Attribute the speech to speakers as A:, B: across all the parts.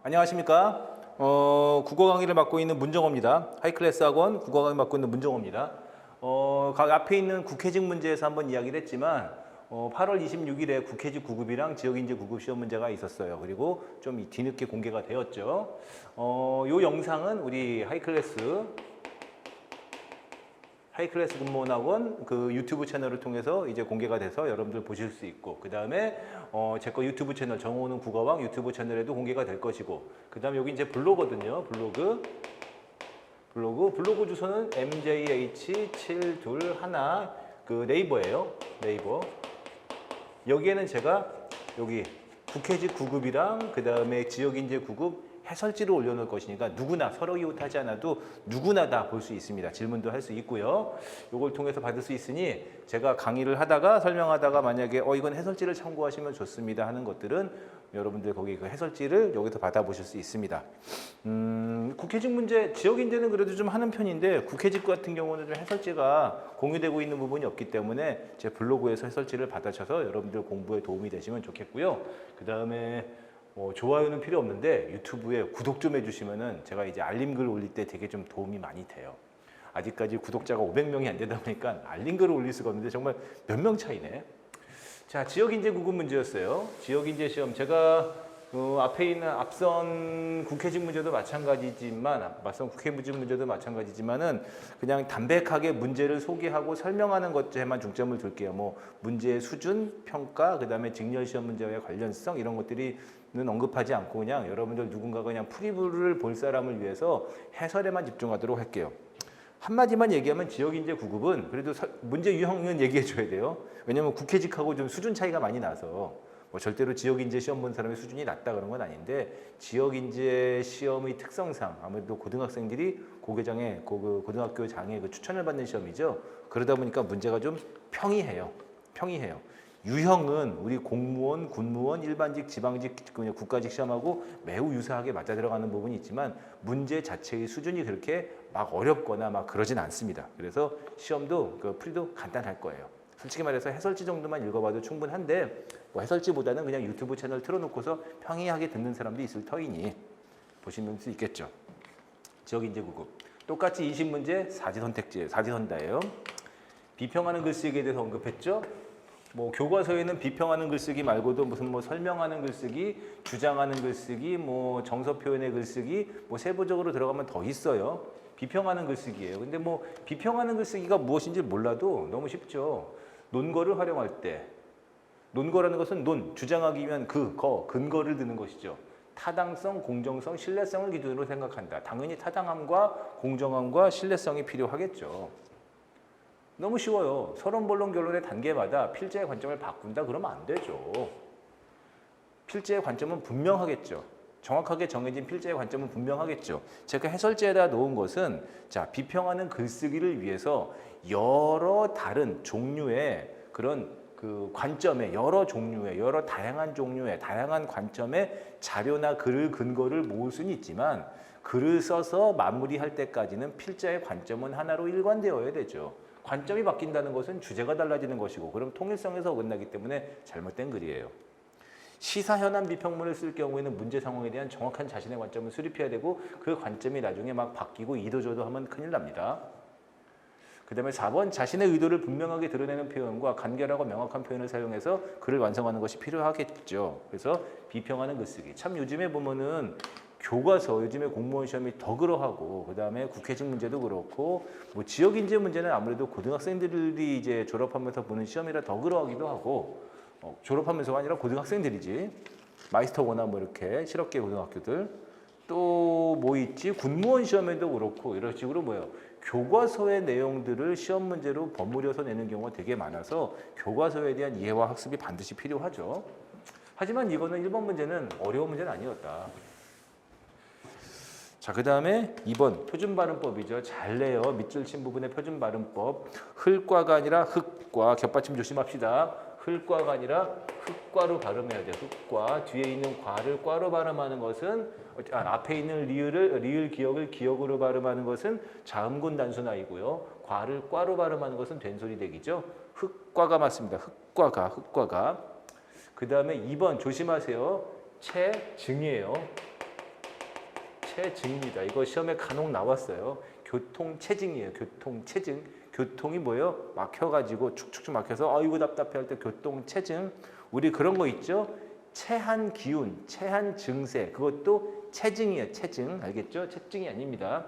A: 안녕하십니까. 국어 강의를 맡고 있는 문정호입니다. 하이클래스 학원 국어 강의 맡고 있는 문정호입니다. 앞에 있는 국회직 문제에서 한번 이야기를 했지만 8월 26일에 국회직 9급이랑 지역인재 9급 시험 문제가 있었어요. 그리고 좀 뒤늦게 공개가 되었죠. 요 영상은 우리 하이클래스 근무원학원 그 유튜브 채널을 통해서 이제 공개가 돼서 여러분들 보실 수 있고, 그 다음에 제 거 유튜브 채널 정호는 국어왕 유튜브 채널에도 공개가 될 것이고, 그 다음에 여기 이제 블로거든요. 블로그 주소는 mjh721 그 네이버예요. 네이버. 여기에는 제가 여기 국회직 9급이랑 그 다음에 지역인재 9급 해설지를 올려놓을 것이니까 누구나 서로 이웃하지 않아도 누구나 다 볼 수 있습니다. 질문도 할 수 있고요. 이걸 통해서 받을 수 있으니 제가 강의를 하다가 설명하다가 만약에 이건 해설지를 참고하시면 좋습니다 하는 것들은 여러분들 거기 그 해설지를 여기서 받아보실 수 있습니다. 국회직 문제, 지역인재는 그래도 좀 하는 편인데 국회직 같은 경우는 좀 해설지가 공유되고 있는 부분이 없기 때문에 제 블로그에서 해설지를 받아셔서 여러분들 공부에 도움이 되시면 좋겠고요. 그 다음에 좋아요는 필요 없는데 유튜브에 구독 좀 해주시면은 제가 이제 알림글 올릴 때 되게 좀 도움이 많이 돼요. 아직까지 구독자가 500명이 안 되다 보니까 알림글을 올릴 수가 없는데 정말 몇 명 차이네. 자, 지역인재 9급 문제였어요. 지역인재 시험 제가 앞에 있는 앞선 국회직 문제도 마찬가지지만은 그냥 담백하게 문제를 소개하고 설명하는 것에만 중점을 둘게요. 뭐 문제의 수준, 평가, 그다음에 직렬 시험 문제와의 관련성 이런 것들이 는 언급하지 않고 그냥 여러분들 누군가가 그냥 프리뷰를 볼 사람을 위해서 해설에만 집중하도록 할게요. 한마디만 얘기하면 지역인재 9급은 그래도 문제 유형은 얘기해 줘야 돼요. 왜냐면 국회직하고 좀 수준 차이가 많이 나서 절대로 지역인재 시험 본 사람의 수준이 낮다 그런 건 아닌데, 지역인재 시험의 특성상 아무래도 고등학생들이 고교장에 고등학교장에 그 추천을 받는 시험이죠. 그러다 보니까 문제가 좀 평이해요. 유형은 우리 공무원, 군무원, 일반직, 지방직, 국가직 시험하고 매우 유사하게 맞아 들어가는 부분이 있지만 문제 자체의 수준이 그렇게 막 어렵거나 막 그러진 않습니다. 그래서 시험도 그 풀이도 간단할 거예요. 솔직히 말해서 해설지 정도만 읽어봐도 충분한데 해설지보다는 그냥 유튜브 채널 틀어놓고서 평이하게 듣는 사람도 있을 터이니 보시면 수 있겠죠. 지역인재 9급 똑같이 20문제 사지선다예요. 비평하는 글쓰기에 대해서 언급했죠. 교과서에는 비평하는 글쓰기 말고도 무슨 설명하는 글쓰기, 주장하는 글쓰기, 정서 표현의 글쓰기, 세부적으로 들어가면 더 있어요. 비평하는 글쓰기예요. 근데 비평하는 글쓰기가 무엇인지 몰라도 너무 쉽죠. 논거를 활용할 때, 논거라는 것은 주장하기 위한 근거를 드는 것이죠. 타당성, 공정성, 신뢰성을 기준으로 생각한다. 당연히 타당함과 공정함과 신뢰성이 필요하겠죠. 너무 쉬워요. 서론, 본론, 결론의 단계마다 필자의 관점을 바꾼다 그러면 안 되죠. 필자의 관점은 분명하겠죠. 정확하게 정해진 필자의 관점은 분명하겠죠. 제가 해설지에다 놓은 것은 비평하는 글쓰기를 위해서 여러 다른 종류의 그런 그 관점의 여러 다양한 종류의 다양한 관점의 자료나 글을 근거를 모을 수는 있지만 글을 써서 마무리할 때까지는 필자의 관점은 하나로 일관되어야 되죠. 관점이 바뀐다는 것은 주제가 달라지는 것이고 그럼 통일성에서 어긋나기 때문에 잘못된 글이에요. 시사현안 비평문을 쓸 경우에는 문제 상황에 대한 정확한 자신의 관점을 수립해야 되고 그 관점이 나중에 막 바뀌고 이도저도 하면 큰일 납니다. 그 다음에 4번 자신의 의도를 분명하게 드러내는 표현과 간결하고 명확한 표현을 사용해서 글을 완성하는 것이 필요하겠죠. 그래서 비평하는 글쓰기. 참 요즘에 보면은 교과서, 요즘에 공무원 시험이 더 그러하고 그 다음에 국회직 문제도 그렇고 지역인재 문제는 아무래도 고등학생들이 이제 졸업하면서 보는 시험이라 더 그러하기도 하고 졸업하면서가 아니라 고등학생들이지 마이스터거나 이렇게 실업계 고등학교들 또 있지 군무원 시험에도 그렇고 이런 식으로 교과서의 내용들을 시험 문제로 버무려서 내는 경우가 되게 많아서 교과서에 대한 이해와 학습이 반드시 필요하죠. 하지만 이거는 1번 문제는 어려운 문제는 아니었다. 자, 그 다음에 2번 표준발음법이죠. 잘 내요. 밑줄 친 부분의 표준발음법. 흘과가 아니라 흑과 겹받침 조심합시다. 흘과가 아니라 흑과로 발음해야 돼요. 흑과. 뒤에 있는 과를 과로 발음하는 것은 앞에 있는 리을 기억을 기억으로 발음하는 것은 자음군 단순화이고요. 과를 과로 발음하는 것은 된소리 대기죠. 흑과가 맞습니다. 흑과가. 그 다음에 2번 조심하세요. 체증이에요. 체증입니다. 이거 시험에 간혹 나왔어요. 교통체증이에요. 교통체증. 교통이 뭐예요? 막혀가지고 축축축 막혀서 아이고 답답해 할 때 교통체증. 우리 그런 거 있죠? 체한 기운, 체한 증세. 그것도 체증이에요. 체증. 알겠죠? 체증이 아닙니다.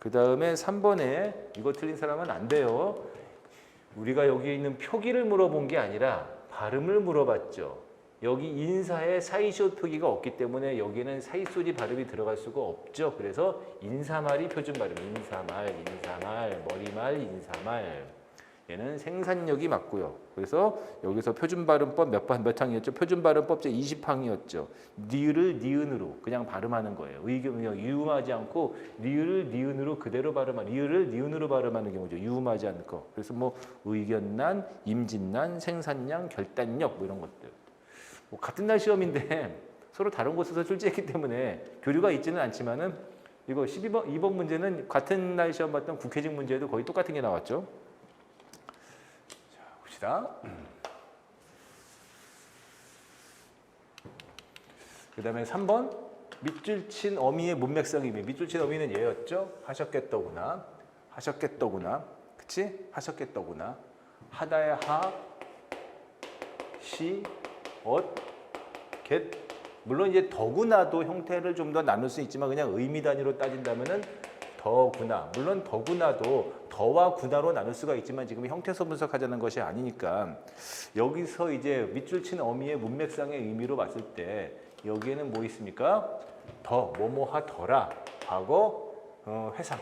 A: 그 다음에 3번에 이거 틀린 사람은 안 돼요. 우리가 여기 있는 표기를 물어본 게 아니라 발음을 물어봤죠. 여기 인사에 사이시옷 표기가 없기 때문에 여기는 사이소리 발음이 들어갈 수가 없죠. 그래서 인사말이 표준 발음. 인사말, 인사말, 머리말, 인사말. 얘는 생산력이 맞고요. 그래서 여기서 표준 발음법 몇 항이었죠? 표준 발음법 제 20항이었죠. 니을을 니은으로 그냥 발음하는 거예요. 그냥 유음하지 않고 니을을 니은으로 그대로 발음하는, 니을을 니은으로 발음하는 경우죠. 유음하지 않는 거. 그래서 뭐 의견난, 임진난, 생산량, 결단력 뭐 이런 것들. 뭐 같은 날 시험인데 서로 다른 곳에서 출제했기 때문에 교류가 있지는 않지만은 이거 2번 문제는 같은 날 시험 봤던 국회직 문제도 거의 똑같은 게 나왔죠. 자, 봅시다. 그 다음에 3번 밑줄 친 어미의 문맥상이미. 밑줄 친 어미는 얘였죠. 하셨겠더구나. 하셨겠더구나. 그치? 하셨겠더구나. 하다의 하, 시, 겟. 물론 이제 더구나도 형태를 좀 더 나눌 수 있지만 그냥 의미 단위로 따진다면은 더구나. 물론 더구나도 더와 구나로 나눌 수가 있지만 지금 형태서 분석하자는 것이 아니니까 여기서 이제 밑줄 친 어미의 문맥상의 의미로 봤을 때 여기에는 뭐 있습니까? 더, 뭐뭐하 더라. 과거, 회상.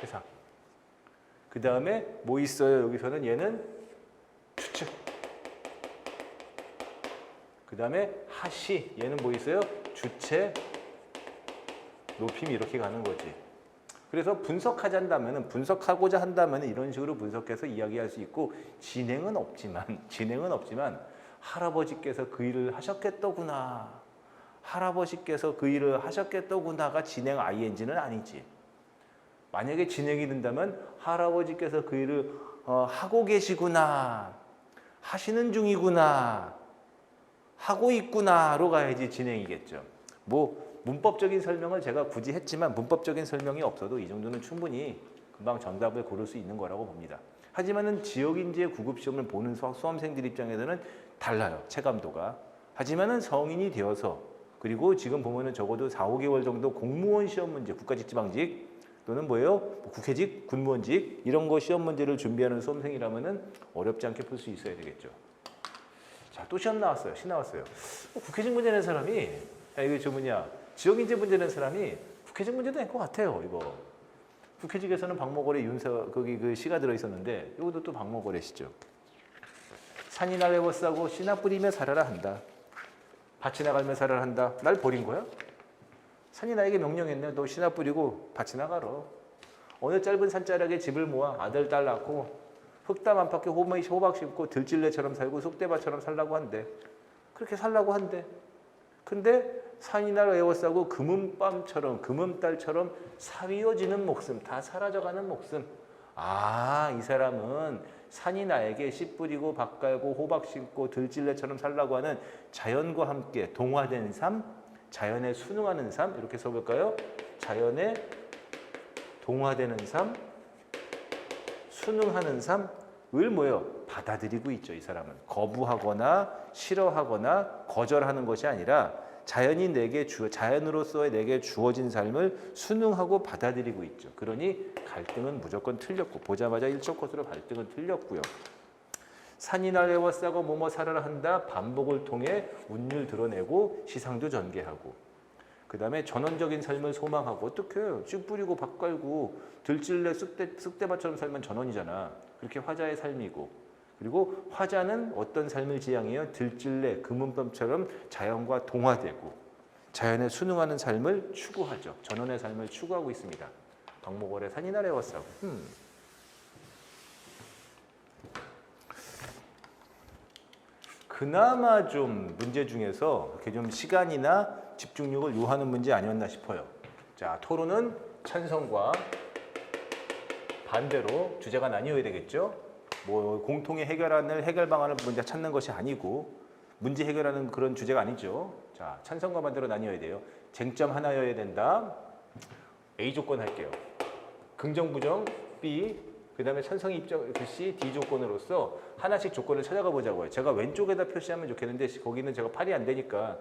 A: 회상. 그 다음에 뭐 있어요? 여기서는 얘는 추측. 그 다음에 하시, 얘는 뭐 있어요? 주체, 높임이 이렇게 가는 거지. 그래서 분석하고자 한다면 이런 식으로 분석해서 이야기할 수 있고 진행은 없지만 할아버지께서 그 일을 하셨겠더구나. 할아버지께서 그 일을 하셨겠더구나가 진행 ing는 아니지. 만약에 진행이 된다면 할아버지께서 그 일을 하고 계시구나. 하시는 중이구나. 하고 있구나로 가야지 진행이겠죠. 뭐 문법적인 설명을 제가 굳이 했지만 문법적인 설명이 없어도 이 정도는 충분히 금방 정답을 고를 수 있는 거라고 봅니다. 하지만은 지역인지의 구급시험을 보는 수험생들 입장에서는 달라요. 체감도가. 하지만은 성인이 되어서 그리고 지금 보면은 적어도 4, 5개월 정도 공무원 시험 문제, 국가직 지방직 또는 뭐예요? 국회직, 군무원직 이런 거 시험 문제를 준비하는 수험생이라면은 어렵지 않게 풀 수 있어야 되겠죠. 자, 또 시험 나왔어요. 시 나왔어요. 국회직 문제 낸 사람이 이거 저 뭐냐 지역인재 문제 낸 사람이 국회직 문제도 낼 것 같아요. 이거 국회직에서는 박목월의 거기 그 시가 들어 있었는데 이것도 또 박목월의 시죠. 산이나 외워싸고 씨나 뿌리며 살아라 한다. 밭이나 갈며 살아라 한다. 날 버린 거야? 산이 나에게 명령했네. 너 씨나 뿌리고 밭이나 가러. 어느 짧은 산자락에 집을 모아 아들 딸 낳고 흙담 안팎에 호박 심고 들찔레처럼 살고 쑥대밭처럼 살라고 한대. 그렇게 살라고 한대. 근데 산이나 에워싸고 금은밤처럼 금은달처럼 사위어지는 목숨, 다 사라져가는 목숨. 아, 이 사람은 산이 나에게 씨 뿌리고 밭 갈고 호박 심고 들찔레처럼 살라고 하는 자연과 함께 동화된 삶, 자연에 순응하는 삶 이렇게 써볼까요? 자연에 동화되는 삶, 순응하는 삶을 뭐예요? 받아들이고 있죠. 이 사람은 거부하거나 싫어하거나 거절하는 것이 아니라 자연으로서의 내게 주어진 삶을 순응하고 받아들이고 있죠. 그러니 갈등은 무조건 틀렸고 보자마자 일적 것으로 갈등은 틀렸고요. 산이나 에워싸고 뭐뭐 살아라 한다. 반복을 통해 운율 드러내고 시상도 전개하고 그 다음에 전원적인 삶을 소망하고 어떻게 씨 뿌리고 밭 갈고 들찔레 쑥대밭처럼 살면 전원이잖아. 그렇게 화자의 삶이고 그리고 화자는 어떤 삶을 지향해요? 들찔레 금은밤처럼 자연과 동화되고 자연에 순응하는 삶을 추구하죠. 전원의 삶을 추구하고 있습니다. 박목월의 산이나 에워싸고 그나마 좀 문제 중에서 이렇게 좀 시간이나 집중력을 요하는 문제 아니었나 싶어요. 자, 토론은 찬성과 반대로 주제가 나뉘어야 되겠죠. 뭐 공통의 해결 방안을 먼저 찾는 것이 아니고 문제 해결하는 그런 주제가 아니죠. 자, 찬성과 반대로 나뉘어야 돼요. 쟁점 하나여야 된다. A 조건 할게요. 긍정, 부정, B, 그 다음에 찬성 입장, C, D 조건으로서 하나씩 조건을 찾아가 보자고요. 제가 왼쪽에다 표시하면 좋겠는데 거기는 제가 팔이 안 되니까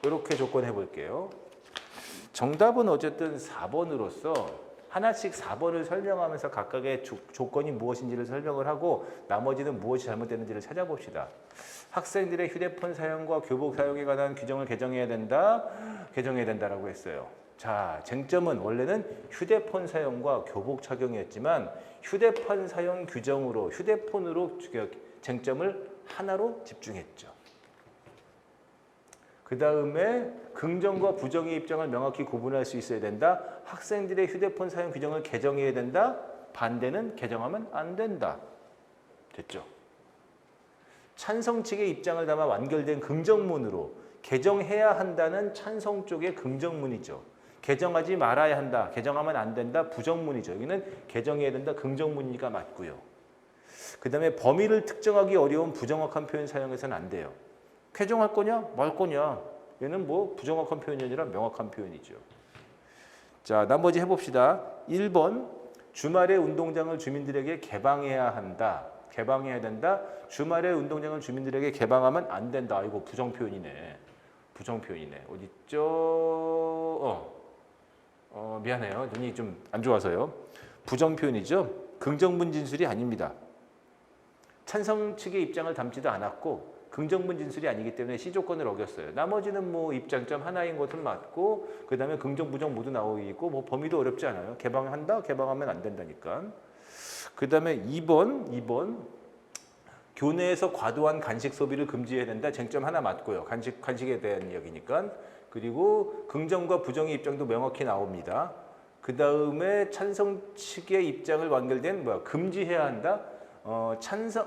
A: 이렇게 조건 해볼게요. 정답은 어쨌든 4번으로서 하나씩 4번을 설명하면서 각각의 조건이 무엇인지를 설명을 하고 나머지는 무엇이 잘못됐는지를 찾아봅시다. 학생들의 휴대폰 사용과 교복 사용에 관한 규정을 개정해야 된다라고 했어요. 자, 쟁점은 원래는 휴대폰 사용과 교복 착용이었지만 휴대폰 사용 규정으로 휴대폰으로 쟁점을 하나로 집중했죠. 그 다음에 긍정과 부정의 입장을 명확히 구분할 수 있어야 된다. 학생들의 휴대폰 사용 규정을 개정해야 된다. 반대는 개정하면 안 된다. 됐죠? 찬성 측의 입장을 담아 완결된 긍정문으로 개정해야 한다는 찬성 쪽의 긍정문이죠. 개정하지 말아야 한다. 개정하면 안 된다. 부정문이죠. 여기는 개정해야 된다. 긍정문이니까 맞고요. 그 다음에 범위를 특정하기 어려운 부정확한 표현 사용해서는 안 돼요. 개정할 거냐 말 거냐. 얘는 뭐 부정확한 표현이 아니라 명확한 표현이죠. 자, 나머지 해봅시다. 1번 주말에 운동장을 주민들에게 개방해야 한다. 개방해야 된다. 주말에 운동장을 주민들에게 개방하면 안 된다. 이거 부정 표현이네. 부정 표현이네. 어딨죠? 미안해요. 눈이 좀 안 좋아서요. 부정 표현이죠. 긍정문 진술이 아닙니다. 찬성 측의 입장을 담지도 않았고 긍정문 진술이 아니기 때문에 C 조건을 어겼어요. 나머지는 뭐 입장점 하나인 것은 맞고 그 다음에 긍정, 부정 모두 나오고 있고 뭐 범위도 어렵지 않아요. 개방한다? 개방하면 안 된다니까. 그 다음에 2번 교내에서 과도한 간식 소비를 금지해야 된다. 쟁점 하나 맞고요. 간식에 대한 이야기니까. 그리고 긍정과 부정의 입장도 명확히 나옵니다. 그 다음에 찬성 측의 입장을 완결된 금지해야 한다.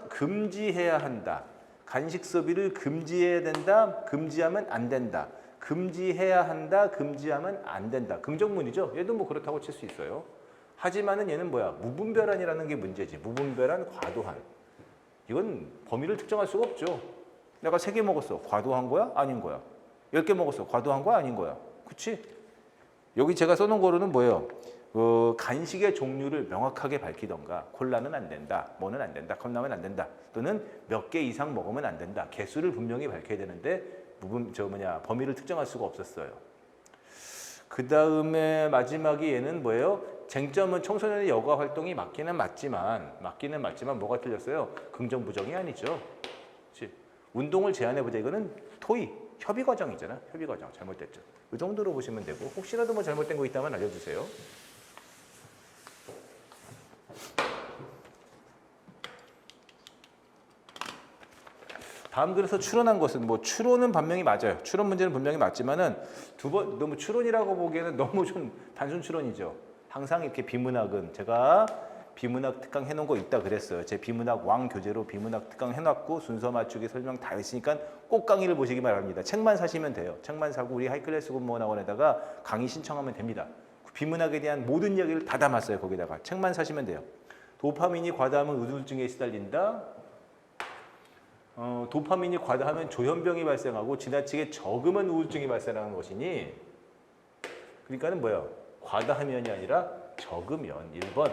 A: 금지해야 한다. 간식 소비를 금지해야 된다. 금지하면 안 된다. 금지해야 한다. 금지하면 안 된다. 긍정문이죠. 얘도 뭐 그렇다고 칠 수 있어요. 하지만은 얘는 무분별한이라는 게 문제지. 무분별한, 과도한. 이건 범위를 특정할 수가 없죠. 내가 3개 먹었어. 과도한 거야? 아닌 거야? 10개 먹었어. 과도한 거야? 아닌 거야? 그치? 여기 제가 써놓은 거로는 뭐예요? 간식의 종류를 명확하게 밝히던가 콜라는 안 된다, 뭐는 안 된다, 컵라면 안 된다, 또는 몇 개 이상 먹으면 안 된다. 개수를 분명히 밝혀야 되는데 범위를 특정할 수가 없었어요. 그 다음에 마지막이 얘는 뭐예요? 쟁점은 청소년의 여가 활동이 맞기는 맞지만 뭐가 틀렸어요? 긍정 부정이 아니죠. 그치? 운동을 제한해보자. 이거는 토의, 협의 과정이잖아. 협의 과정 잘못됐죠. 이 정도로 보시면 되고 혹시라도 뭐 잘못된 거 있다면 알려주세요. 다음 글에서 추론한 것은 추론은 분명히 맞아요. 추론 문제는 분명히 맞지만은 너무 추론이라고 보기에는 너무 좀 단순 추론이죠. 항상 이렇게 비문학은 제가 비문학 특강 해놓은 거 있다 그랬어요. 제 비문학 왕 교재로 비문학 특강 해놨고 순서 맞추기 설명 다 했으니까 꼭 강의를 보시기 바랍니다. 책만 사시면 돼요. 책만 사고 우리 하이클래스 공무원학원에다가 강의 신청하면 됩니다. 비문학에 대한 모든 이야기를 다 담았어요. 거기다가 책만 사시면 돼요. 도파민이 과다하면 우울증에 시달린다. 도파민이 과다하면 조현병이 발생하고 지나치게 적으면 우울증이 발생하는 것이니 그러니까는 과다하면이 아니라 적으면 1번.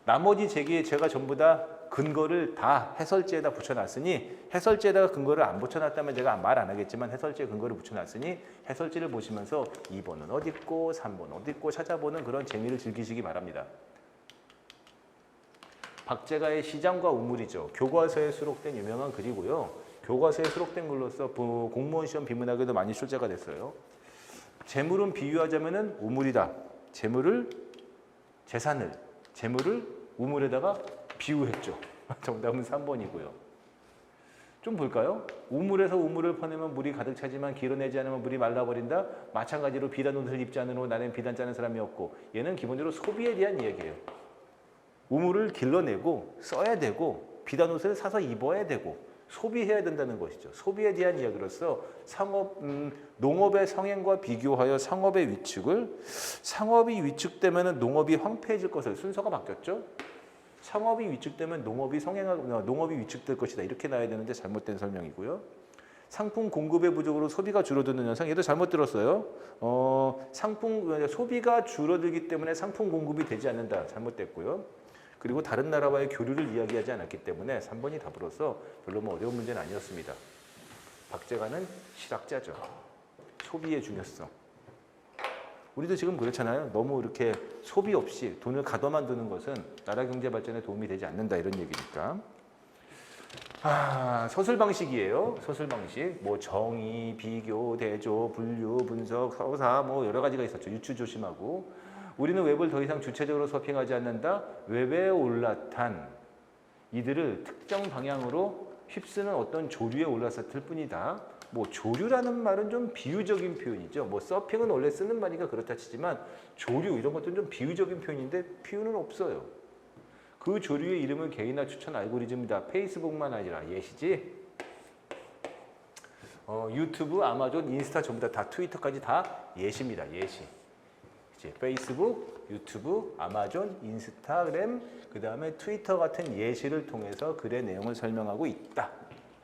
A: 나머지 제가 전부 다 근거를 다 해설지에다 붙여놨으니 해설지에다가 근거를 안 붙여놨다면 제가 말 안 하겠지만 해설지에 근거를 붙여놨으니 해설지를 보시면서 2번은 어디 있고 3번 어디 있고 찾아보는 그런 재미를 즐기시기 바랍니다. 박제가의 시장과 우물이죠. 교과서에 수록된 유명한 글이고요. 교과서에 수록된 글로서 공무원 시험 비문학에도 많이 출제가 됐어요. 재물은 비유하자면은 우물이다. 재물을 우물에다가 비유했죠. 정답은 3번이고요. 좀 볼까요? 우물에서 우물을 퍼내면 물이 가득 차지만 길어내지 않으면 물이 말라버린다. 마찬가지로 비단 옷을 입지 않으므로 나는 비단 짜는 사람이 없고 얘는 기본적으로 소비에 대한 이야기예요. 우물을 길러내고 써야 되고 비단 옷을 사서 입어야 되고 소비해야 된다는 것이죠. 소비에 대한 이야기로서 농업의 성행과 비교하여 상업의 위축을 상업이 위축되면 농업이 황폐해질 것을 순서가 바뀌었죠. 상업이 위축되면 농업이 위축될 것이다. 이렇게 나와야 되는데 잘못된 설명이고요. 상품 공급의 부족으로 소비가 줄어드는 현상, 얘도 잘못 들었어요. 소비가 줄어들기 때문에 상품 공급이 되지 않는다. 잘못됐고요. 그리고 다른 나라와의 교류를 이야기하지 않았기 때문에 3번이 답으로서 별로 어려운 문제는 아니었습니다. 박제가는 실학자죠. 소비의 중요성. 우리도 지금 그렇잖아요. 너무 이렇게 소비 없이 돈을 가둬만 두는 것은 나라 경제 발전에 도움이 되지 않는다. 이런 얘기니까. 서술 방식이에요. 서술 방식. 뭐 정의, 비교, 대조, 분류, 분석, 서사 뭐 여러 가지가 있었죠. 유추 조심하고. 우리는 웹을 더 이상 주체적으로 서핑하지 않는다. 웹에 올라탄 이들을 특정 방향으로 휩쓰는 어떤 조류에 올라섰을 뿐이다. 뭐 조류라는 말은 좀 비유적인 표현이죠. 뭐 서핑은 원래 쓰는 말이니까 그렇다 치지만 조류 이런 것도 좀 비유적인 표현인데 비유는 없어요. 그 조류의 이름은 개인화 추천 알고리즘이다. 페이스북만 아니라 예시지. 유튜브, 아마존, 인스타 전부 다 트위터까지 다 예시입니다. 예시. 이제 페이스북, 유튜브, 아마존, 인스타그램, 그 다음에 트위터 같은 예시를 통해서 글의 내용을 설명하고 있다.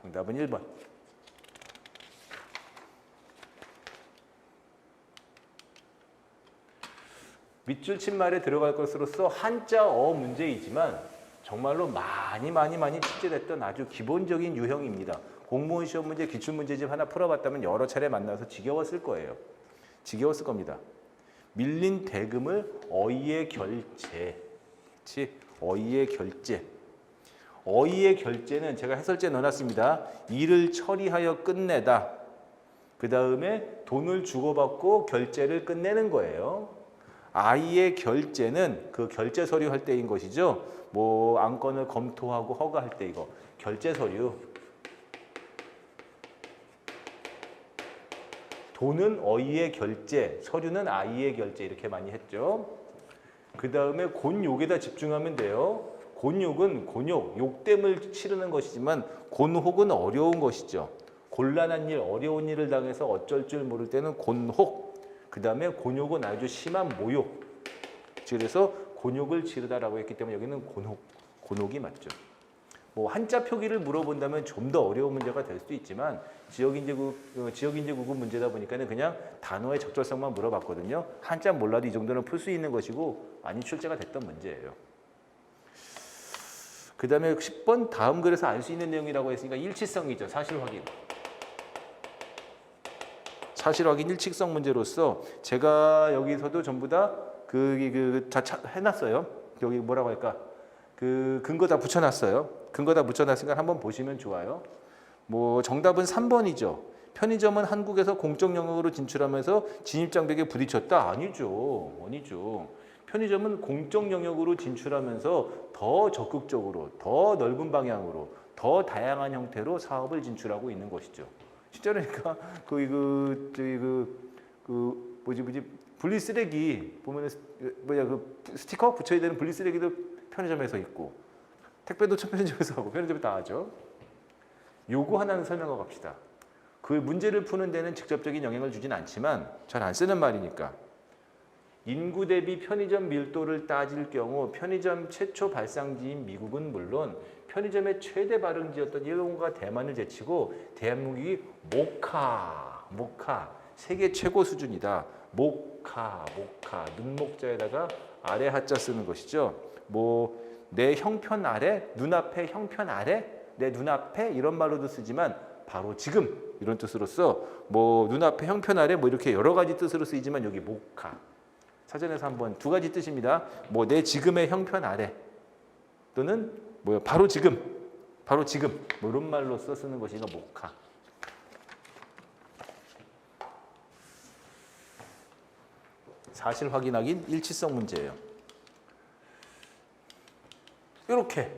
A: 정답은 1번. 밑줄 친 말에 들어갈 것으로서 한자어 문제이지만 정말로 많이 출제됐던 아주 기본적인 유형입니다. 공무원 시험 문제, 기출문제집 하나 풀어봤다면 여러 차례 만나서 지겨웠을 거예요. 지겨웠을 겁니다. 밀린 대금을 어이의 결제. 그치? 어이의 결제. 어이의 결제는 제가 해설지에 넣어놨습니다. 일을 처리하여 끝내다. 그 다음에 돈을 주고받고 결제를 끝내는 거예요. 아이의 결제는 그 결제 서류 할 때인 것이죠. 뭐 안건을 검토하고 허가할 때 이거 결제 서류. 돈은 어이의 결제, 서류는 아이의 결제 이렇게 많이 했죠. 그 다음에 곤욕에다 집중하면 돼요. 곤욕은 곤욕, 욕됨을 치르는 것이지만 곤혹은 어려운 것이죠. 곤란한 일, 어려운 일을 당해서 어쩔 줄 모를 때는 곤혹. 그 다음에 곤욕은 아주 심한 모욕. 그래서 곤욕을 치르다라고 했기 때문에 여기는 곤혹이 맞죠. 뭐 한자 표기를 물어본다면 좀 더 어려운 문제가 될 수도 있지만 지역인재 구분 문제다 보니까는 그냥 단어의 적절성만 물어봤거든요. 한자 몰라도 이 정도는 풀 수 있는 것이고 많이 출제가 됐던 문제예요. 그 다음에 10번 다음 글에서 알 수 있는 내용이라고 했으니까 일치성이죠. 사실 확인. 사실 확인 일치성 문제로서 제가 여기서도 전부 다 다 해놨어요. 여기 뭐라고 할까? 근거 다 붙여놨어요. 근거 다 붙여놨으니까 한번 보시면 좋아요. 뭐 정답은 3번이죠. 편의점은 한국에서 공적 영역으로 진출하면서 진입장벽에 부딪혔다? 아니죠. 아니죠. 편의점은 공적 영역으로 진출하면서 더 적극적으로, 더 넓은 방향으로, 더 다양한 형태로 사업을 진출하고 있는 것이죠. 진짜 그러니까 분리쓰레기 보면은 스티커 붙여야 되는 분리쓰레기도 편의점에서 있고 택배도 편의점에서 하고 편의점에 다 하죠. 요거 하나는 설명하고 갑시다. 그 문제를 푸는 데는 직접적인 영향을 주진 않지만 잘 안 쓰는 말이니까 인구 대비 편의점 밀도를 따질 경우 편의점 최초 발상지인 미국은 물론 편의점의 최대 발흥지였던 일본과 대만을 제치고 대한민국이 모카 세계 최고 수준이다. 모카 눈목자에다가 아래 하자 쓰는 것이죠. 뭐 내 형편 아래, 눈앞에 형편 아래, 내 눈앞에 이런 말로도 쓰지만 바로 지금 이런 뜻으로서 뭐 눈앞에 형편 아래 뭐 이렇게 여러 가지 뜻으로 쓰이지만 여기 모카 사전에서 한번 두 가지 뜻입니다. 뭐 내 지금의 형편 아래 또는 뭐요 바로 지금 뭐 이런 말로써 쓰는 것이가 모카. 사실 확인하기 일치성 문제예요. 이렇게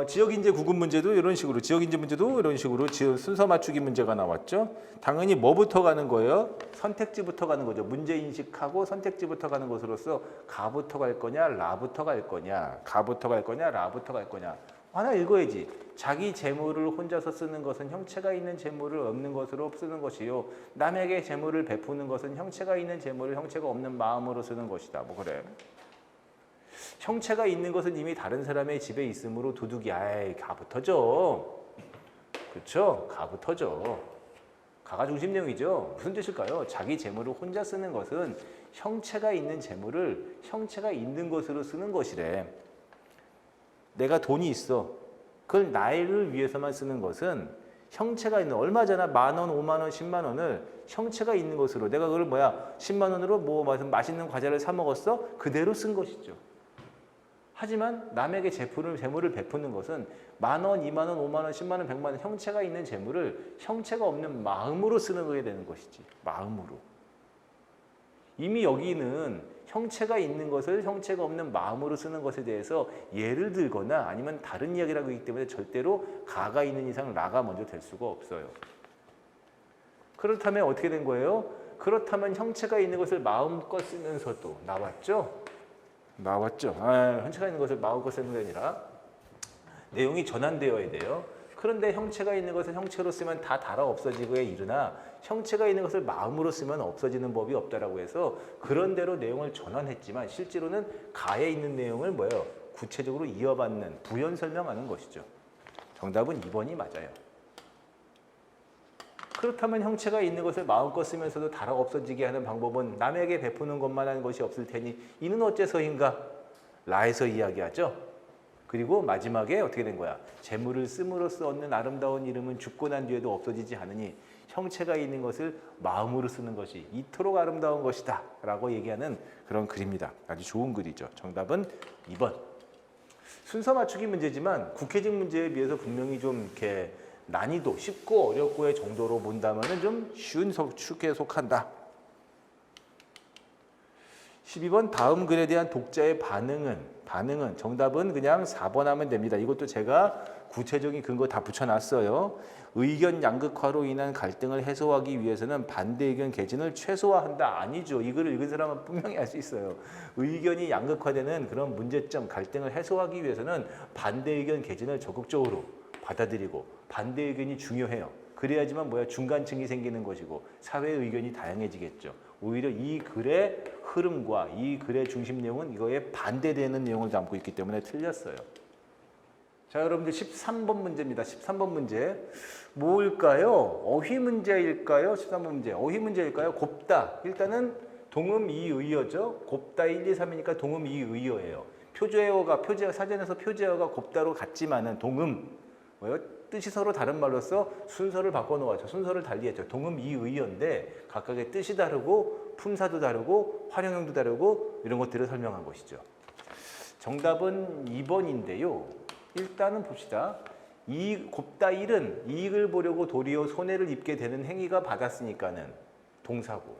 A: 지역인재 구분 문제도 이런 식으로 지역인재 문제도 이런 식으로 순서 맞추기 문제가 나왔죠. 당연히 뭐부터 가는 거예요? 선택지부터 가는 거죠. 문제 인식하고 선택지부터 가는 것으로서 가부터 갈 거냐 라부터 갈 거냐 가부터 갈 거냐 라부터 갈 거냐 하나 읽어야지. 자기 재물을 혼자서 쓰는 것은 형체가 있는 재물을 없는 것으로 쓰는 것이요. 남에게 재물을 베푸는 것은 형체가 있는 재물을 형체가 없는 마음으로 쓰는 것이다. 뭐 그래. 형체가 있는 것은 이미 다른 사람의 집에 있으므로 도둑이 아이 가부터져. 그렇죠? 가부터져. 가가 중심 내용이죠. 무슨 뜻일까요? 자기 재물을 혼자 쓰는 것은 형체가 있는 재물을 형체가 있는 것으로 쓰는 것이래. 내가 돈이 있어. 그걸 나를 위해서만 쓰는 것은 형체가 있는, 얼마잖아. 10,000원, 50,000원, 10만 원을 형체가 있는 것으로, 내가 그걸 10만 원으로 뭐 맛있는 과자를 사 먹었어? 그대로 쓴 것이죠. 하지만 남에게 재물을 베푸는 것은 10,000원, 20,000원, 50,000원, 10만 원, 100만 원 형체가 있는 재물을 형체가 없는 마음으로 쓰는 거게 되는 것이지. 마음으로. 이미 여기는 형체가 있는 것을 형체가 없는 마음으로 쓰는 것에 대해서 예를 들거나 아니면 다른 이야기를 하고 있기 때문에 절대로 가가 있는 이상 라가 먼저 될 수가 없어요. 그렇다면 어떻게 된 거예요? 그렇다면 형체가 있는 것을 마음껏 쓰면서도 나왔죠? 나왔죠. 형체가 있는 것을 마음껏 쓰는 게 아니라 내용이 전환되어야 돼요. 그런데 형체가 있는 것을 형체로 쓰면 다 달아 없어지고에 이르나 형체가 있는 것을 마음으로 쓰면 없어지는 법이 없다라고 해서 그런 대로 내용을 전환했지만 실제로는 가에 있는 내용을 뭐예요? 구체적으로 이어받는, 부연 설명하는 것이죠. 정답은 2번이 맞아요. 그렇다면 형체가 있는 것을 마음껏 쓰면서도 달아 없어지게 하는 방법은 남에게 베푸는 것만 하는 것이 없을 테니 이는 어째서인가? 라에서 이야기하죠. 그리고 마지막에 어떻게 된 거야? 재물을 씀으로써 얻는 아름다운 이름은 죽고 난 뒤에도 없어지지 않으니 형체가 있는 것을 마음으로 쓰는 것이 이토록 아름다운 것이다 라고 얘기하는 그런 글입니다. 아주 좋은 글이죠. 정답은 2번. 순서 맞추기 문제지만 국회직 문제에 비해서 분명히 좀 이렇게 난이도 쉽고 어렵고의 정도로 본다면 좀 쉬운 축에 속한다. 12번 다음 글에 대한 독자의 반응은 정답은 그냥 4번 하면 됩니다. 이것도 제가 구체적인 근거 다 붙여놨어요. 의견 양극화로 인한 갈등을 해소하기 위해서는 반대 의견 개진을 최소화한다. 아니죠. 이 글을 읽은 사람은 분명히 알 수 있어요. 의견이 양극화되는 그런 문제점, 갈등을 해소하기 위해서는 반대 의견 개진을 적극적으로 받아들이고 반대 의견이 중요해요. 그래야지만 중간층이 생기는 것이고 사회 의견이 다양해지겠죠. 오히려 이 글의 흐름과 이 글의 중심 내용은 이거에 반대되는 내용을 담고 있기 때문에 틀렸어요. 자, 여러분들 13번 문제입니다. 13번 문제. 뭘까요? 어휘 문제일까요? 13번 문제. 어휘 문제일까요? 곱다. 일단은 동음 이의어죠. 곱다 1, 2, 3이니까 동음 이의어예요. 사전에서 표제어가 곱다로 같지만은 동음 뜻이 서로 다른 말로서 순서를 바꿔놓았죠. 순서를 달리했죠. 동음 이의어인데 각각의 뜻이 다르고 품사도 다르고 활용형도 다르고 이런 것들을 설명한 것이죠. 정답은 2번인데요. 일단은 봅시다. 곱다 1은 이익을 보려고 도리어 손해를 입게 되는 행위가 받았으니까는 동사고,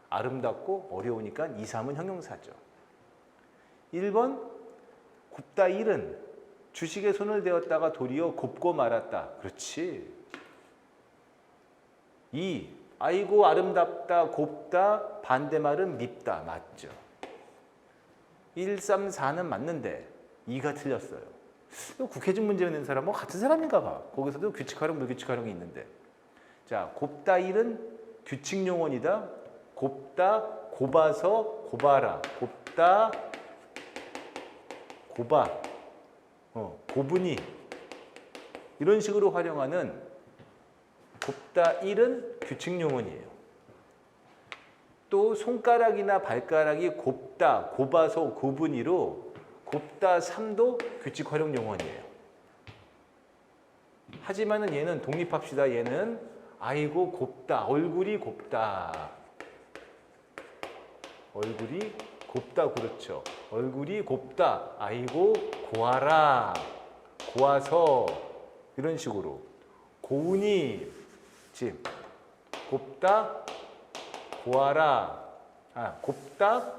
A: 아름답고 어려우니까 2, 3은 형용사죠. 1번 곱다 1은 주식에 손을 대었다가 도리어 곱고 말았다. 그렇지. 2. 아이고 아름답다, 곱다, 반대말은 밉다. 맞죠. 1, 3, 4는 맞는데 2가 틀렸어요. 국회직 문제 낸 사람은 같은 사람인가 봐. 거기서도 규칙활용, 불규칙활용이 있는데. 자, 곱다 1은 규칙용언이다. 곱다, 곱아서, 곱아라. 곱다, 곱아. 고분이 이런 식으로 활용하는 곱다 1은 규칙용언이에요. 또 손가락이나 발가락이 곱다, 곱아서, 고분이로 곱다 3도 규칙활용용언이에요. 하지만은 얘는 독립합시다. 얘는 아이고 곱다, 얼굴이 곱다. 얼굴이 곱다. 그렇죠. 얼굴이 곱다. 아이고 고아라. 고아서 이런 식으로 고운이 집 곱다 고아라. 곱다.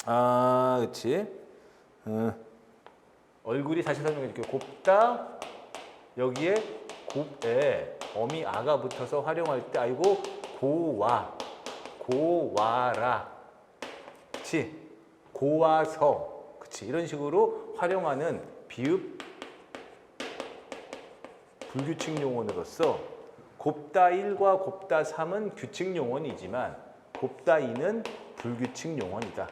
A: 그렇지. 얼굴이 다시 설명해 줄게요. 곱다. 여기에 곱에 어미 아가 붙어서 활용할 때 아이고 고와 고와라. 그치? 고와서. 그치? 이런 식으로 활용하는 비읍 불규칙 용언으로서 곱다 1과 곱다 3은 규칙 용언이지만 곱다 2는 불규칙 용언이다.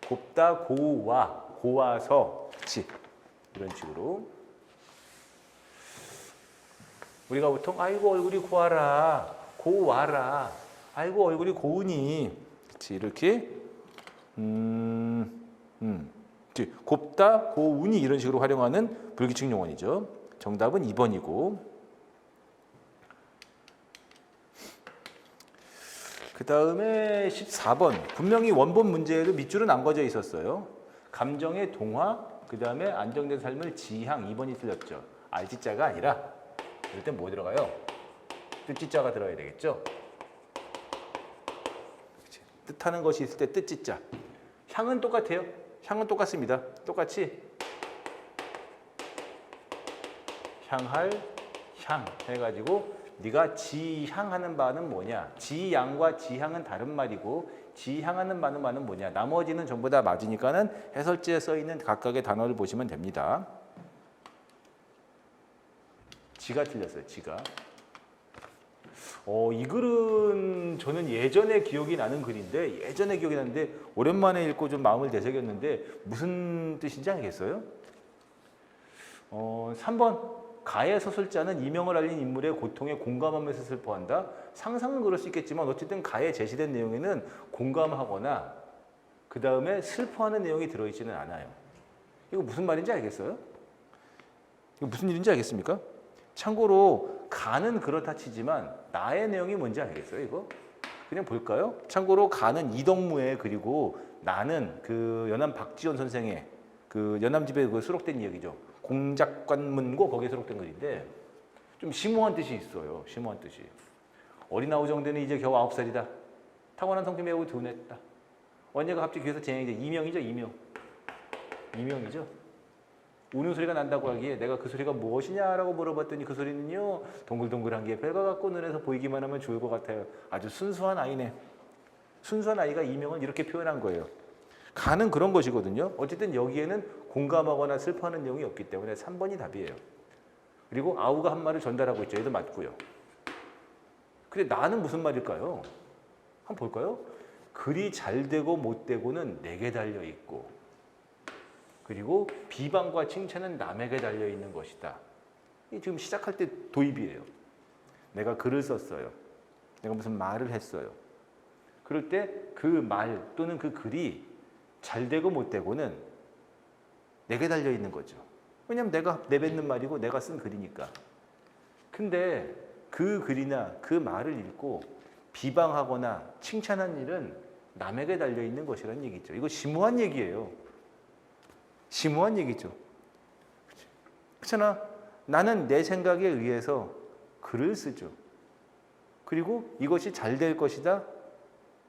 A: 곱다 고와 고와서 그치 이런 식으로 우리가 보통 아이고 얼굴이 고와라 고와라 아이고 얼굴이 고우니 그치 이렇게 그치? 곱다 고운이 이런 식으로 활용하는 불규칙 용언이죠. 정답은 2번이고 그 다음에 14번 분명히 원본 문제에도 밑줄은 안 그어져 있었어요. 감정의 동화 그 다음에 안정된 삶을 지향 2번이 틀렸죠. 알지자가 아니라 이럴 땐 뭐 들어가요? 뜻지자가 들어야 되겠죠. 그치? 뜻하는 것이 있을 때 뜻지자. 향은 똑같아요. 향은 똑같습니다. 똑같이 향할 향 해가지고 네가 지향하는 바는 뭐냐? 지향과 지향은 다른 말이고 지향하는 바는 뭐냐? 나머지는 전부 다 맞으니까는 해설지에 써 있는 각각의 단어를 보시면 됩니다. 지가 틀렸어요. 지가. 이 글은 저는 예전에 기억이 나는 글인데 예전에 기억이 나는데 오랜만에 읽고 좀 마음을 되새겼는데 무슨 뜻인지 알겠어요? 3번 가해 서술자는 이명을 알린 인물의 고통에 공감하면서 슬퍼한다. 상상은 그럴 수 있겠지만 어쨌든 가해 제시된 내용에는 공감하거나 그 다음에 슬퍼하는 내용이 들어있지는 않아요. 이거 무슨 말인지 알겠어요? 이거 무슨 일인지 알겠습니까? 참고로 가는 그렇다 치지만 나의 내용이 뭔지 알겠어요? 이거 그냥 볼까요? 참고로 가는 이덕무의 그리고 나는 그 연암 박지원 선생의 그 연암집에 그 수록된 이야기죠. 공작관문고 거기에 수록된 글인데 좀 심오한 뜻이 있어요. 심오한 뜻이. 어린아우 정도는 이제 겨우 9살이다. 타고난 성품 배우고 둔했다. 언제가 갑자기 귀에서 쟁이죠. 이명이죠. 이명이죠. 우는 소리가 난다고 하기에 내가 그 소리가 무엇이냐라고 물어봤더니 그 소리는요. 동글동글한 게 별과 같고 눈에서 보이기만 하면 좋을 것 같아요. 아주 순수한 아이네. 순수한 아이가 이명을 이렇게 표현한 거예요. 가는 그런 것이거든요. 어쨌든 여기에는 공감하거나 슬퍼하는 내용이 없기 때문에 3번이 답이에요. 그리고 아우가 한 말을 전달하고 있죠. 얘도 맞고요. 근데 나는 무슨 말일까요? 한번 볼까요? 글이 잘 되고 못 되고는 내게 달려 있고 그리고 비방과 칭찬은 남에게 달려 있는 것이다. 이 지금 시작할 때 도입이에요. 내가 글을 썼어요. 내가 무슨 말을 했어요. 그럴 때 그 말 또는 그 글이 잘 되고 못 되고는 내게 달려 있는 거죠. 왜냐하면 내가 내뱉는 말이고 내가 쓴 글이니까. 근데 그 글이나 그 말을 읽고 비방하거나 칭찬한 일은 남에게 달려 있는 것이라는 얘기죠. 이거 심오한 얘기예요. 심오한 얘기죠. 그렇잖아. 나는 내 생각에 의해서 글을 쓰죠. 그리고 이것이 잘 될 것이다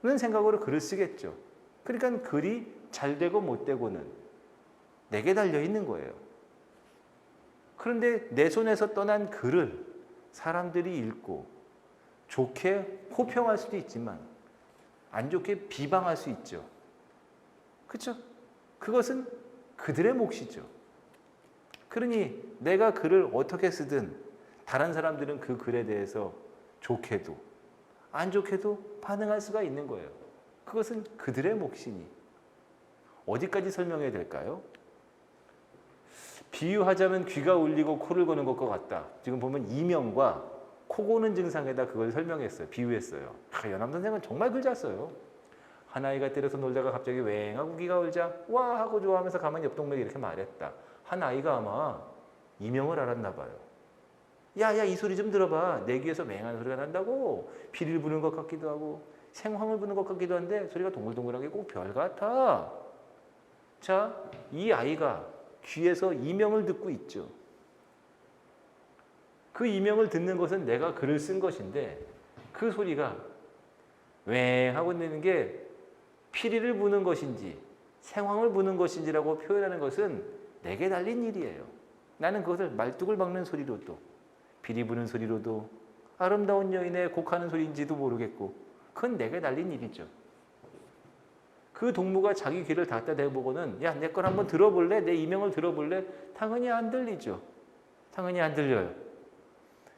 A: 는 생각으로 글을 쓰겠죠. 그러니까 글이 잘 되고 못 되고는 내게 달려 있는 거예요. 그런데 내 손에서 떠난 글을 사람들이 읽고 좋게 호평할 수도 있지만 안 좋게 비방할 수 있죠. 그렇죠? 그것은 그들의 몫이죠. 그러니 내가 글을 어떻게 쓰든 다른 사람들은 그 글에 대해서 좋게도 안 좋게도 반응할 수가 있는 거예요. 그것은 그들의 몫이니 어디까지 설명해야 될까요? 비유하자면 귀가 울리고 코를 고는 것과 같다. 지금 보면 이명과 코 고는 증상에다 그걸 설명했어요. 비유했어요. 연암 선생은 정말 글 잘 써요. 한 아이가 때려서 놀다가 갑자기 웽 하고 귀가 울자 와 하고 좋아하면서 가만히 옆 동네에 이렇게 말했다. 한 아이가 아마 이명을 알았나 봐요. 야야 이 소리 좀 들어봐. 내 귀에서 맹하는 소리가 난다고. 피리를 부는 것 같기도 하고 생황을 부는 것 같기도 한데 소리가 동글동글하게 꼭 별 같아. 자, 이 아이가 귀에서 이명을 듣고 있죠. 그 이명을 듣는 것은 내가 글을 쓴 것인데 그 소리가 웽 하고 내는 게 피리를 부는 것인지 생황을 부는 것인지라고 표현하는 것은 내게 달린 일이에요. 나는 그것을 말뚝을 박는 소리로도 피리 부는 소리로도 아름다운 여인의 곡하는 소리인지도 모르겠고 그건 내게 달린 일이죠. 그 동무가 자기 귀를 닫다 대보고는 야, 내 걸 한번 들어볼래? 내 이명을 들어볼래? 당연히 안 들리죠. 당연히 안 들려요.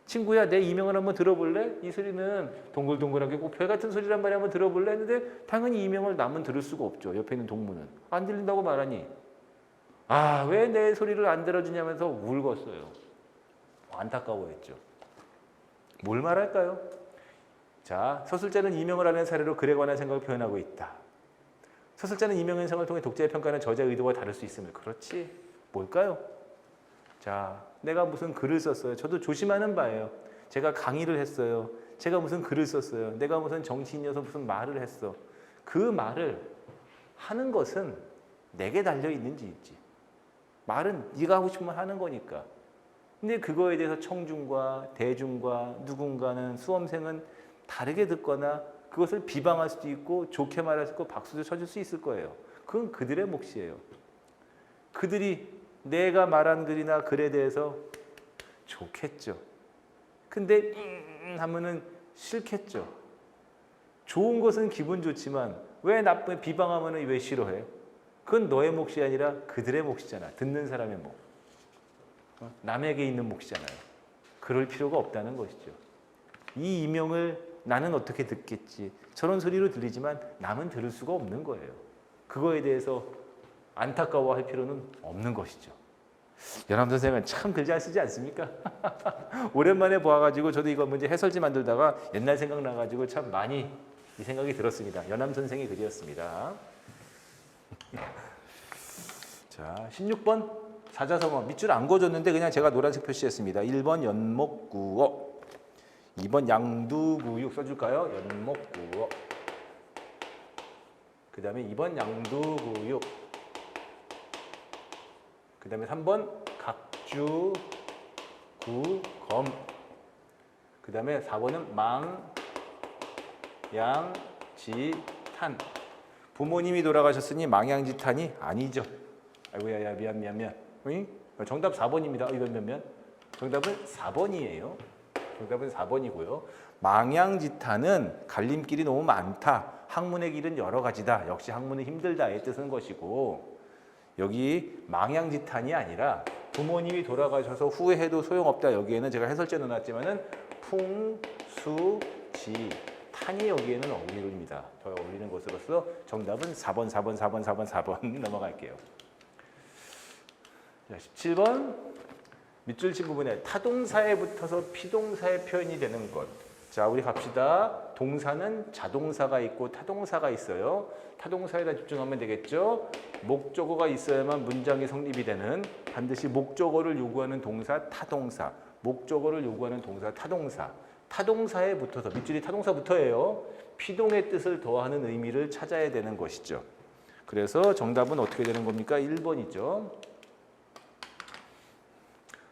A: 친구야, 내 이명을 한번 들어볼래? 이 소리는 동글동글하게 꼭 별 같은 소리란 말이 한번 들어볼래? 했는데 당연히 이명을 남은 들을 수가 없죠. 옆에 있는 동무는. 안 들린다고 말하니. 아, 왜 내 소리를 안 들어주냐면서 울었어요. 안타까워했죠. 뭘 말할까요? 자, 서술자는 이명을 하는 사례로 글에 관한 생각을 표현하고 있다. 서술자는 이명 현상을 통해 독자의 평가는 저자의 의도와 다를 수 있음을. 그렇지. 뭘까요? 자, 내가 무슨 글을 썼어요. 저도 조심하는 바예요. 제가 강의를 했어요. 제가 무슨 글을 썼어요. 내가 무슨 정치인이어서 무슨 말을 했어. 그 말을 하는 것은 내게 달려 있는지 있지. 말은 네가 하고 싶으면 하는 거니까. 근데 그거에 대해서 청중과 대중과 누군가는 수험생은 다르게 듣거나 그것을 비방할 수도 있고 좋게 말할 수 있고 박수도 쳐줄 수 있을 거예요. 그건 그들의 몫이에요. 그들이 내가 말한 글이나 글에 대해서 좋겠죠. 근데 하면은 싫겠죠. 좋은 것은 기분 좋지만 왜 나쁜 비방하면은 왜 싫어해? 그건 너의 몫이 아니라 그들의 몫이잖아. 듣는 사람의 몫. 남에게 있는 몫이잖아요. 그럴 필요가 없다는 것이죠. 이 이명을 나는 어떻게 듣겠지. 저런 소리로 들리지만 남은 들을 수가 없는 거예요. 그거에 대해서 안타까워할 필요는 없는 것이죠. 연암 선생은 참 글 잘 쓰지 않습니까? 오랜만에 보아가지고 저도 이거 문제 해설지 만들다가 옛날 생각나가지고 참 많이 이 생각이 들었습니다. 연암 선생의 글이었습니다. 자, 16번 사자성어 밑줄 안 그어줬는데 그냥 제가 노란색 표시했습니다. 1번 연목구어, 2번 양두구육 써줄까요? 연목구어. 그 다음에 2번 양두구육. 그 다음에 3번 각주구검. 그 다음에 4번은 망양지탄. 부모님이 돌아가셨으니 망양지탄이 아니죠. 아이고야, 미안. 정답 4번입니다. 이런 정답은 4번이에요. 정답은 4번이고요. 망양지탄은 갈림길이 너무 많다. 학문의 길은 여러 가지다. 역시 학문은 힘들다의 뜻은 것이고, 여기 망양지탄이 아니라 부모님이 돌아가셔서 후회해도 소용없다. 여기에는 제가 해설제 넣어놨지만은 풍수지 탄이 여기에는 어울립니다. 저 어울리는 것으로서 정답은 4번 넘어갈게요. 자, 17번 밑줄 친 부분에 타동사에 붙어서 피동사의 표현이 되는 것. 자, 우리 갑시다. 동사는 자동사가 있고 타동사가 있어요. 타동사에다 집중하면 되겠죠. 목적어가 있어야만 문장이 성립이 되는, 반드시 목적어를 요구하는 동사 타동사, 목적어를 요구하는 동사 타동사. 타동사에 붙어서, 밑줄이 타동사부터예요. 피동의 뜻을 더하는 의미를 찾아야 되는 것이죠. 그래서 정답은 어떻게 되는 겁니까? 1번이죠.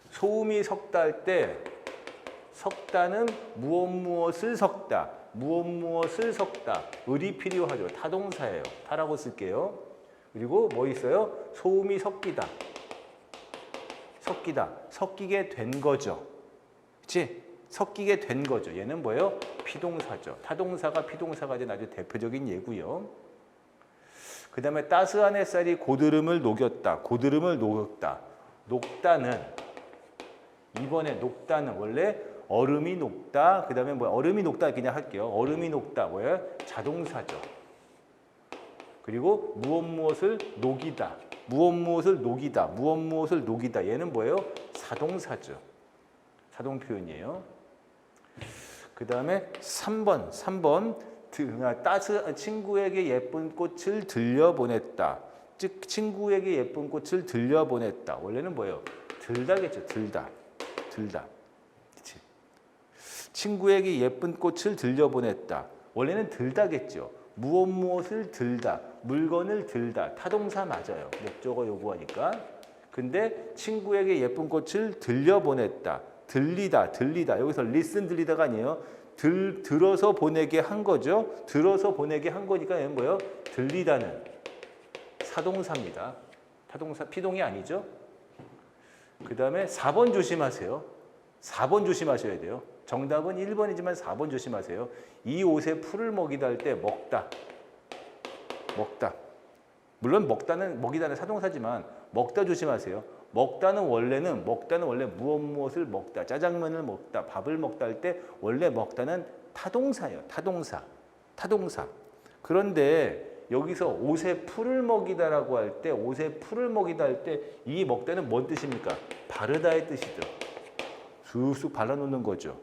A: 소음이 섞다 할 때 섞다는 무엇을 섞다, 무엇을 섞다. 을이 필요하죠. 타동사예요. 타라고 쓸게요. 그리고 뭐 있어요? 소음이 섞이다. 섞이게 된 거죠. 그렇지? 섞이게 된 거죠. 얘는 뭐예요? 피동사죠. 타동사가 피동사가 된 아주 대표적인 예고요. 그 다음에 따스한 햇살이 고드름을 녹였다. 고드름을 녹였다. 녹다는, 이번에 녹다는 원래 얼음이 녹다. 그 다음에 뭐 얼음이 녹다 그냥 할게요. 얼음이 녹다 뭐예요? 자동사죠. 그리고 무엇을 녹이다. 무엇을 녹이다. 얘는 뭐예요? 사동사죠. 사동 표현이에요. 그 다음에 3번. 친구에게 예쁜 꽃을 들려보냈다. 즉 친구에게 예쁜 꽃을 들려보냈다. 원래는 뭐예요? 들다겠죠. 들다. 그치? 친구에게 예쁜 꽃을 들려보냈다. 원래는 들다겠죠. 무엇을 들다. 물건을 들다. 타동사 맞아요. 목적어 요구하니까. 근데 친구에게 예쁜 꽃을 들려보냈다. 들리다. 여기서 listen 들리다가 아니에요. 들어서 보내게 한 거죠. 들어서 보내게 한 거니까 얘는 뭐예요? 들리다는 사동사입니다. 타동사, 피동이 아니죠. 그 다음에 4번 조심하세요. 4번 조심하셔야 돼요. 정답은 1번이지만 4번 조심하세요. 이 옷에 풀을 먹이다 할 때 먹다. 물론 먹이다는 사동사지만 먹다 조심하세요. 먹다는 원래 무엇을 먹다, 짜장면을 먹다, 밥을 먹다 할 때 원래 먹다는 타동사예요. 타동사. 그런데 여기서 옷에 풀을 먹이다라고 할 때, 이 먹다는 뭔 뜻입니까? 바르다의 뜻이죠. 쑥쑥 발라놓는 거죠.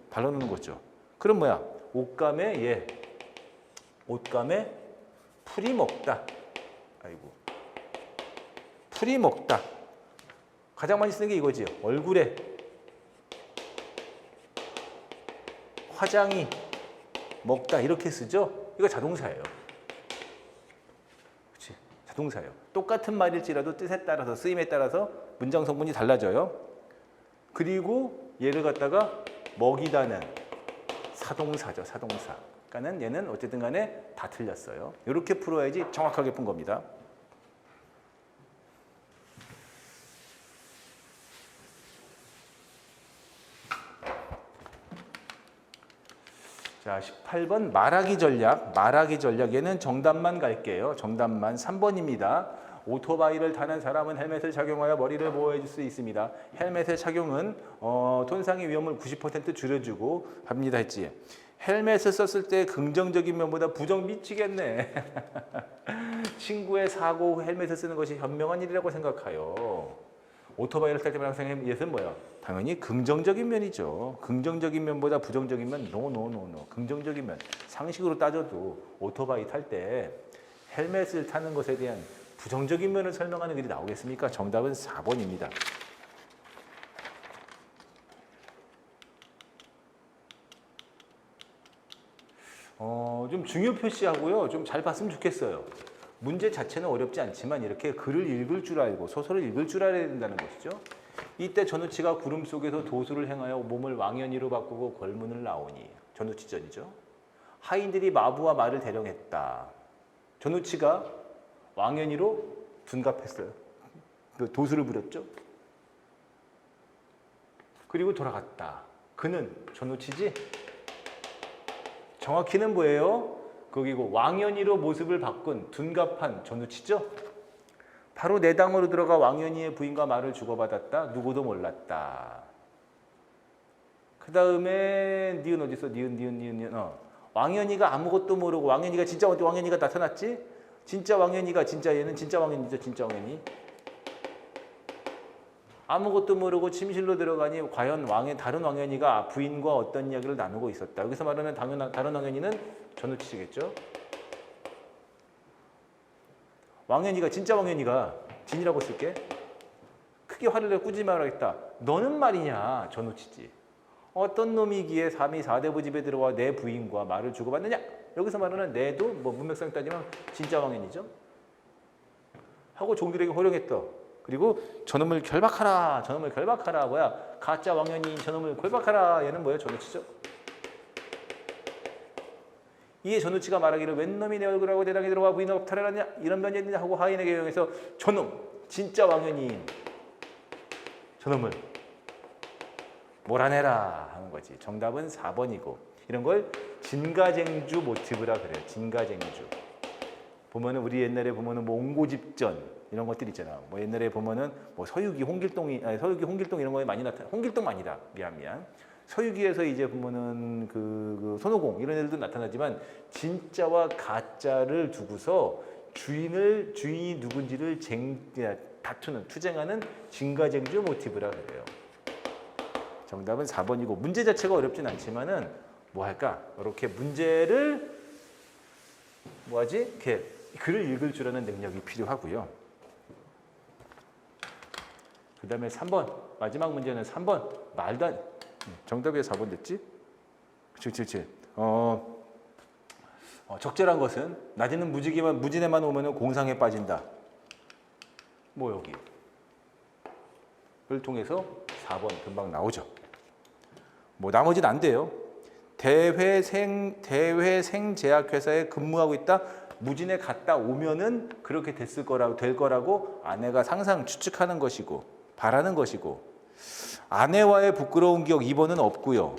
A: 그럼 뭐야? 옷감에 풀이 먹다. 풀이 먹다. 가장 많이 쓰는 게 이거지요. 얼굴에 화장이 먹다 이렇게 쓰죠. 이거 자동사예요. 그렇지? 자동사예요. 똑같은 말일지라도 뜻에 따라서 쓰임에 따라서 문장 성분이 달라져요. 그리고 얘를 갖다가 먹이다는 사동사죠. 그러니까는 얘는 어쨌든 간에 다 틀렸어요. 이렇게 풀어야지 정확하게 푼 겁니다. 자, 18번 말하기 전략. 얘는 정답만 갈게요. 정답만 3번입니다. 오토바이를 타는 사람은 헬멧을 착용하여 머리를 보호해 줄 수 있습니다. 헬멧의 착용은 손상의 위험을 90% 줄여주고 합니다 했지. 헬멧을 썼을 때 긍정적인 면보다 부정 미치겠네. 친구의 사고 후 헬멧을 쓰는 것이 현명한 일이라고 생각하여. 오토바이를 탈 때마다 생각하는 것은 뭐야? 당연히 긍정적인 면이죠. 긍정적인 면보다 부정적인 면, 노. 긍정적인 면. 상식으로 따져도 오토바이 탈 때 헬멧을 타는 것에 대한 부정적인 면을 설명하는 글이 나오겠습니까? 정답은 4번입니다. 좀 중요 표시하고요. 좀 잘 봤으면 좋겠어요. 문제 자체는 어렵지 않지만 이렇게 글을 읽을 줄 알고 소설을 읽을 줄 알아야 된다는 것이죠. 이때 전우치가 구름 속에서 도수를 행하여 몸을 왕연이로 바꾸고 궐문을 나오니. 전우치전이죠. 하인들이 마부와 말을 대령했다. 전우치가 왕연이로 둔갑했어요. 도수를 부렸죠. 그리고 돌아갔다. 그는 전우치지? 정확히는 뭐예요? 거기고 왕연이로 모습을 바꾼 둔갑한 전우치죠? 바로 내당으로 들어가 왕연이의 부인과 말을 주고받았다. 누구도 몰랐다. 그 다음에 니은 어디 있어? 니은. 왕연이가 아무것도 모르고 왕연이가 진짜 어디 왕연이가 나타났지? 진짜 왕연이가 진짜 얘는 진짜 왕연이죠. 진짜 왕연이. 아무것도 모르고 침실로 들어가니 과연 다른 왕연이가 부인과 어떤 이야기를 나누고 있었다. 여기서 말하는 다른 왕연이는 전우치겠죠. 왕연이가 진짜 왕연이가 진이라고 쓸게. 크게 화를 내고 꾸짖지 말아야겠다. 너는 말이냐 전우치지. 어떤 놈이기에 3이 4대부 집에 들어와 내 부인과 말을 주고받느냐. 여기서 말하는 내도 문맥상 따지면 진짜 왕연이죠. 하고 종들에게 호령했다. 그리고 저놈을 결박하라. 뭐야? 가짜 왕연이인 저놈을 결박하라. 얘는 뭐예요? 전우치죠. 이에 전우치가 말하기를 웬 놈이 내 얼굴하고 내 당에 들어와 부인을 업탈하느냐 이런 면이 있느냐 하고 하인에게 명해서 저놈 진짜 왕연이인 저놈을 몰아내라 하는 거지. 정답은 4번이고 이런 걸 진가쟁주 모티브라 그래요. 진가쟁주. 보면은 우리 옛날에 보면은 뭐 옹고집전 이런 것들 있잖아. 뭐 옛날에 보면은 뭐 서유기 홍길동 이런 거에 많이 나타나. 홍길동 아니다. 미안. 서유기에서 이제 보면은 그 손오공 이런 애들도 나타나지만 진짜와 가짜를 두고서 주인이 누군지를 투쟁하는 진가쟁주 모티브라 그래요. 정답은 4번이고 문제 자체가 어렵진 않지만은 뭐 할까? 이렇게 문제를 뭐하지? 이렇게 글을 읽을 줄 아는 능력이 필요하고요. 그 다음에 3번 마지막 문제는 3번 말도 안 정답이 4번 됐지? 그치. 적절한 것은 낮에는 무진에만 오면은 공상에 빠진다. 뭐 여기 를 통해서 4번 금방 나오죠. 뭐 나머지는 안 돼요. 대회생제약회사에 근무하고 있다. 무진에 갔다 오면은 그렇게 될 거라고 아내가 추측하는 것이고 바라는 것이고 아내와의 부끄러운 기억 2번은 없고요.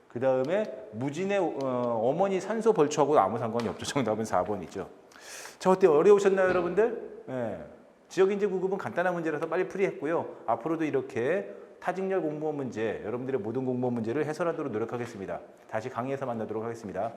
A: 그 다음에 무진의 어머니 산소 벌초하고 아무 상관이 없죠. 정답은 4번이죠. 자, 어때요? 어려우셨나요, 여러분들? 네. 지역인재 구급은 간단한 문제라서 빨리 풀이했고요. 앞으로도 이렇게 타직렬 공무원 문제, 여러분들의 모든 공무원 문제를 해소하도록 노력하겠습니다. 다시 강의에서 만나도록 하겠습니다.